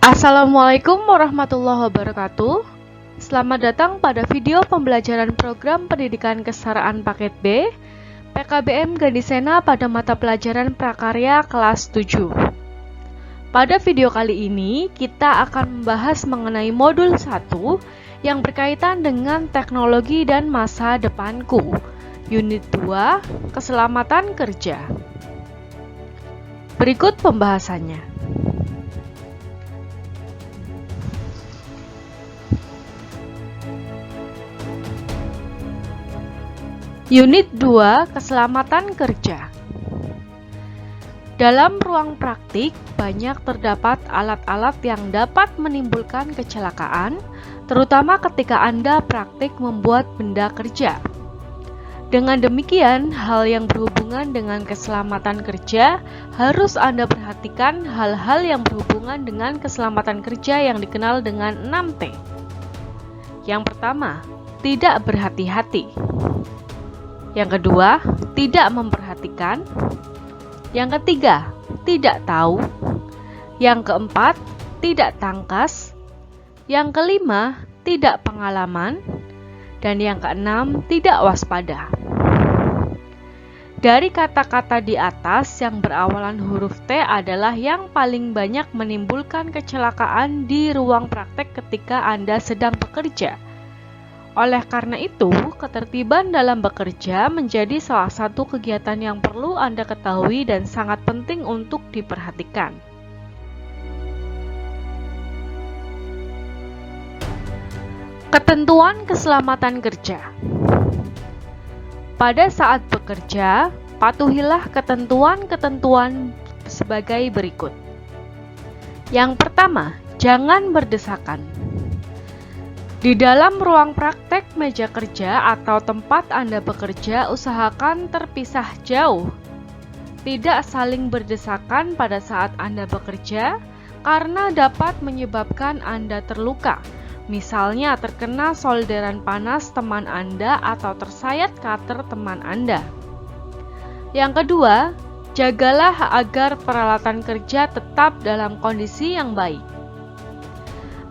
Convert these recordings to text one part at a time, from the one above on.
Assalamualaikum warahmatullahi wabarakatuh. Selamat datang pada video pembelajaran program pendidikan kesetaraan paket B PKBM Gandhisena pada mata pelajaran prakarya kelas 7. Pada video kali ini kita akan membahas mengenai modul 1 yang berkaitan dengan teknologi dan masa depanku. Unit 2, keselamatan kerja. Berikut pembahasannya. Unit 2, keselamatan kerja. Dalam ruang praktik, banyak terdapat alat-alat yang dapat menimbulkan kecelakaan, terutama ketika Anda praktik membuat benda kerja. Dengan demikian, hal yang berhubungan dengan keselamatan kerja harus Anda perhatikan hal-hal yang berhubungan dengan keselamatan kerja yang dikenal dengan 6T. Yang pertama, tidak berhati-hati. Yang kedua, tidak memperhatikan. Yang ketiga, tidak tahu. Yang keempat, tidak tangkas. Yang kelima, tidak pengalaman. Dan yang keenam, tidak waspada. Dari kata-kata di atas yang berawalan huruf T adalah yang paling banyak menimbulkan kecelakaan di ruang praktek ketika Anda sedang bekerja. Oleh karena itu, ketertiban dalam bekerja menjadi salah satu kegiatan yang perlu Anda ketahui dan sangat penting untuk diperhatikan. Ketentuan keselamatan kerja. Pada saat bekerja, patuhilah ketentuan-ketentuan sebagai berikut. Yang pertama, jangan berdesakan. Di dalam ruang praktek meja kerja atau tempat Anda bekerja, usahakan terpisah jauh. Tidak saling berdesakan pada saat Anda bekerja, karena dapat menyebabkan Anda terluka. Misalnya terkena solderan panas teman Anda atau tersayat cutter teman Anda. Yang kedua, jagalah agar peralatan kerja tetap dalam kondisi yang baik.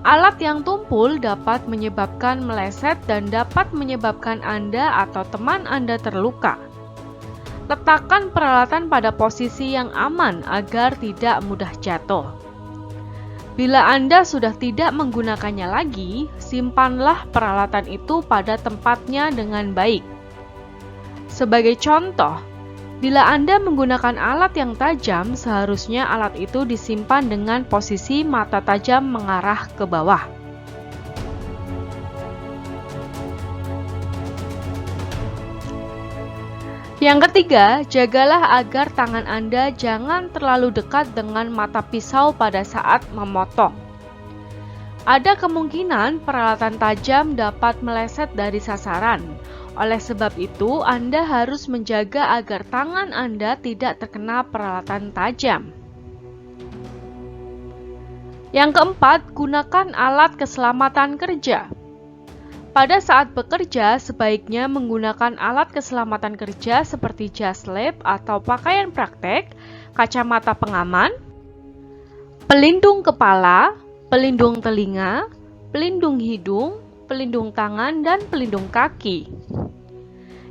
Alat yang tumpul dapat menyebabkan meleset dan dapat menyebabkan Anda atau teman Anda terluka. Letakkan peralatan pada posisi yang aman agar tidak mudah jatuh. Bila Anda sudah tidak menggunakannya lagi, simpanlah peralatan itu pada tempatnya dengan baik. Sebagai contoh, bila Anda menggunakan alat yang tajam, seharusnya alat itu disimpan dengan posisi mata tajam mengarah ke bawah. Yang ketiga, jagalah agar tangan Anda jangan terlalu dekat dengan mata pisau pada saat memotong. Ada kemungkinan peralatan tajam dapat meleset dari sasaran. Oleh sebab itu, Anda harus menjaga agar tangan Anda tidak terkena peralatan tajam. Yang keempat, gunakan alat keselamatan kerja. Pada saat bekerja, sebaiknya menggunakan alat keselamatan kerja seperti jas lab atau pakaian praktek, kacamata pengaman, pelindung kepala, pelindung telinga, pelindung hidung, pelindung tangan, dan pelindung kaki.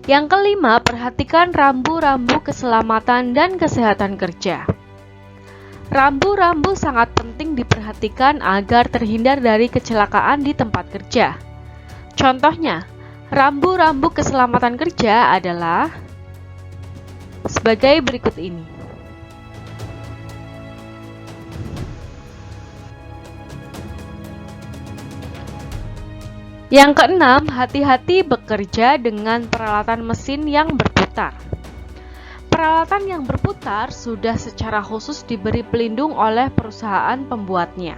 Yang kelima, perhatikan rambu-rambu keselamatan dan kesehatan kerja. Rambu-rambu sangat penting diperhatikan agar terhindar dari kecelakaan di tempat kerja. Contohnya, rambu-rambu keselamatan kerja adalah sebagai berikut ini. Yang keenam, hati-hati bekerja dengan peralatan mesin yang berputar. Peralatan yang berputar sudah secara khusus diberi pelindung oleh perusahaan pembuatnya.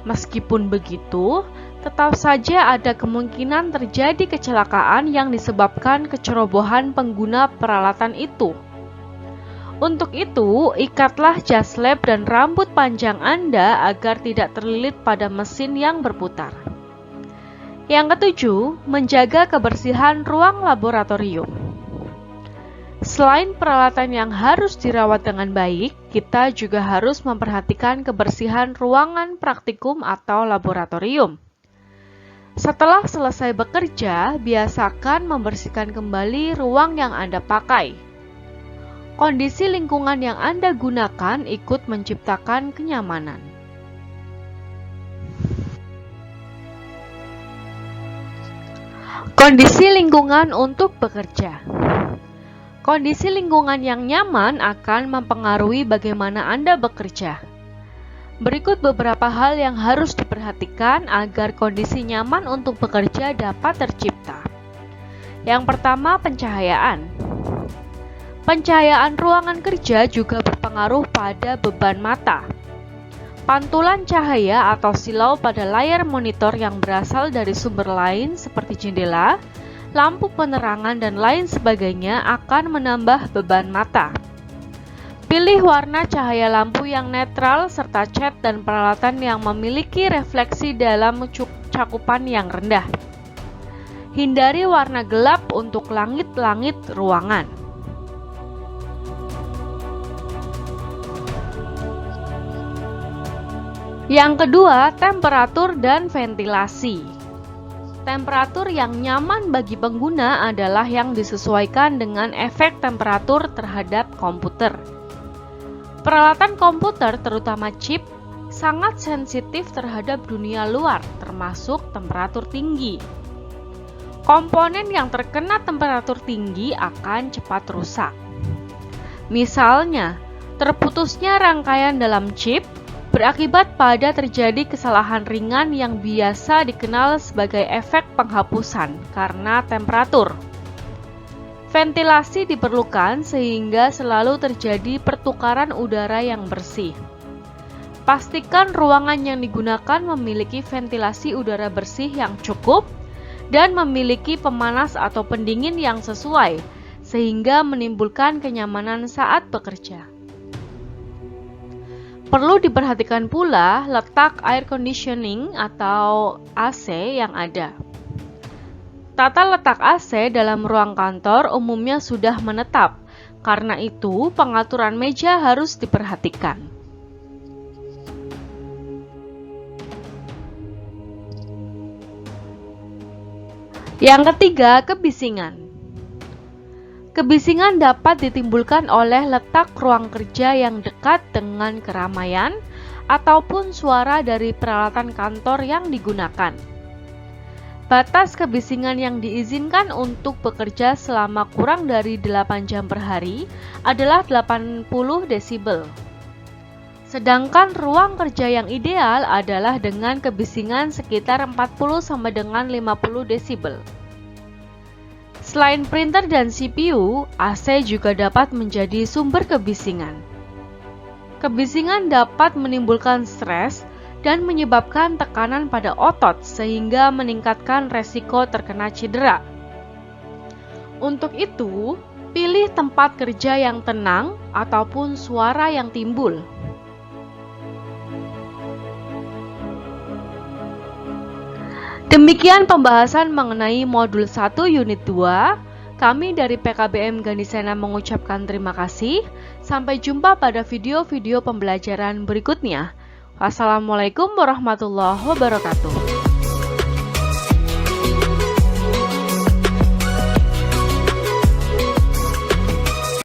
Meskipun begitu, tetap saja ada kemungkinan terjadi kecelakaan yang disebabkan kecerobohan pengguna peralatan itu. Untuk itu, ikatlah jas lab dan rambut panjang Anda agar tidak terlilit pada mesin yang berputar. Yang ketujuh, menjaga kebersihan ruang laboratorium. Selain peralatan yang harus dirawat dengan baik, kita juga harus memperhatikan kebersihan ruangan praktikum atau laboratorium. Setelah selesai bekerja, biasakan membersihkan kembali ruang yang Anda pakai. Kondisi lingkungan yang Anda gunakan ikut menciptakan kenyamanan. Kondisi lingkungan untuk bekerja. Kondisi lingkungan yang nyaman akan mempengaruhi bagaimana Anda bekerja. Berikut beberapa hal yang harus diperhatikan agar kondisi nyaman untuk bekerja dapat tercipta. Yang pertama, pencahayaan. Pencahayaan ruangan kerja juga berpengaruh pada beban mata. Pantulan cahaya atau silau pada layar monitor yang berasal dari sumber lain seperti jendela, lampu penerangan, dan lain sebagainya akan menambah beban mata. Pilih warna cahaya lampu yang netral serta cat dan peralatan yang memiliki refleksi dalam cakupan yang rendah. Hindari warna gelap untuk langit-langit ruangan. Yang kedua, temperatur dan ventilasi. Temperatur yang nyaman bagi pengguna adalah yang disesuaikan dengan efek temperatur terhadap komputer. Peralatan komputer, terutama chip, sangat sensitif terhadap dunia luar, termasuk temperatur tinggi. Komponen yang terkena temperatur tinggi akan cepat rusak. Misalnya, terputusnya rangkaian dalam chip berakibat pada terjadi kesalahan ringan yang biasa dikenal sebagai efek penghapusan karena temperatur. Ventilasi diperlukan sehingga selalu terjadi pertukaran udara yang bersih. Pastikan ruangan yang digunakan memiliki ventilasi udara bersih yang cukup dan memiliki pemanas atau pendingin yang sesuai, sehingga menimbulkan kenyamanan saat bekerja. Perlu diperhatikan pula letak air conditioning atau AC yang ada. Tata letak AC dalam ruang kantor umumnya sudah menetap, karena itu pengaturan meja harus diperhatikan. Yang ketiga, kebisingan. Kebisingan dapat ditimbulkan oleh letak ruang kerja yang dekat dengan keramaian ataupun suara dari peralatan kantor yang digunakan. Batas kebisingan yang diizinkan untuk bekerja selama kurang dari 8 jam per hari adalah 80 desibel. Sedangkan ruang kerja yang ideal adalah dengan kebisingan sekitar 40 sampai dengan 50 desibel. Selain printer dan CPU, AC juga dapat menjadi sumber kebisingan. Kebisingan dapat menimbulkan stres dan menyebabkan tekanan pada otot sehingga meningkatkan resiko terkena cedera. Untuk itu, pilih tempat kerja yang tenang ataupun suara yang timbul. Demikian pembahasan mengenai modul 1 unit 2. Kami dari PKBM Gandhisena mengucapkan terima kasih. Sampai jumpa pada video-video pembelajaran berikutnya. Wassalamualaikum warahmatullahi wabarakatuh.